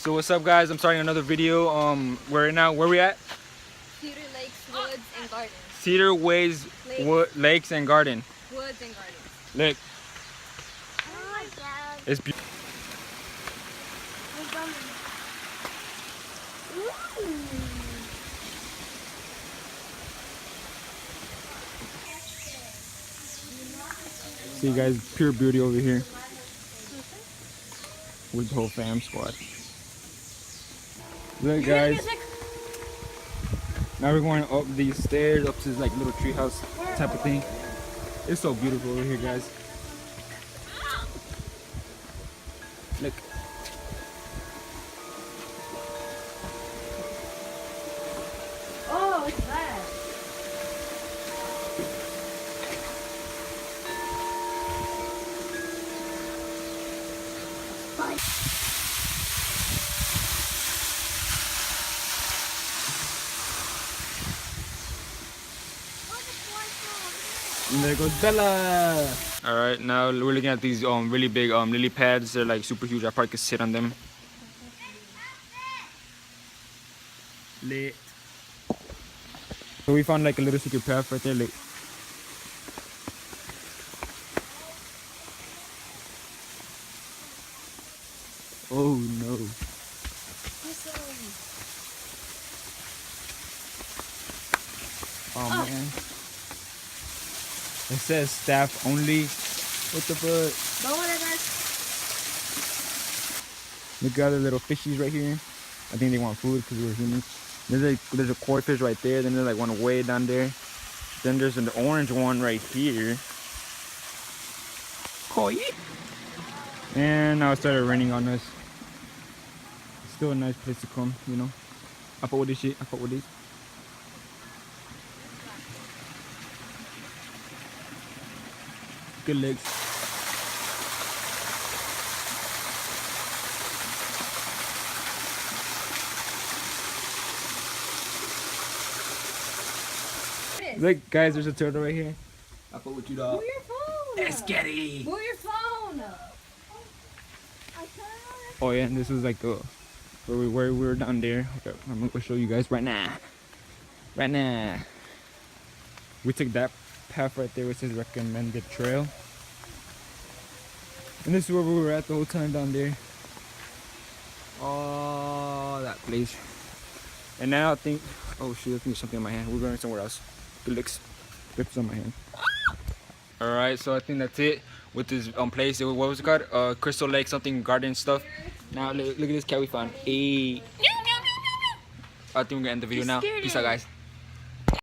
So what's up, guys? I'm starting another video. Where we at? Cedar Lakes, Woods, and Gardens. Cedar Ways, Lakes and Garden. Woods and Gardens. Look, Oh my God. it's beautiful. See, guys, pure beauty over here with the whole fam squad. Look, guys. Now we're going up these stairs, up to this like little treehouse type of thing. It's so beautiful over here, guys. Look. Oh, what's that? And there goes Bella. All right, now we're looking at these really big lily pads. They're like super huge. I probably could sit on them. Lit. So we found like a little secret path right there. Like, oh no. Oh man. It says staff only. What the fuck? Look at the little fishies right here. I think they want food because we're humans. There's a koi fish right there. Then there's like one way down there. Then there's an orange one right here. Koi. And now it started raining on us. It's still a nice place to come, you know. I fuck with this shit. I fuck with this. Good legs. Look, guys, there's a turtle right here. I put with you, dog. Move your phone. Let's get it. Move your phone. Oh yeah, and this is like where we were down there. Okay, I'm gonna show you guys right now. Right now. We took that path right there, which says recommended trail. And this is where we were at the whole time down there. Oh, that place. And now I think, oh shoot, I think there's something in my hand. We're going somewhere else. Good licks. Grips on my hand. Alright, so I think that's it with this place. What was it called? Crystal Lake something garden stuff. Now look at this cat we found. Hey. I think we're gonna end the video now. Peace out, guys.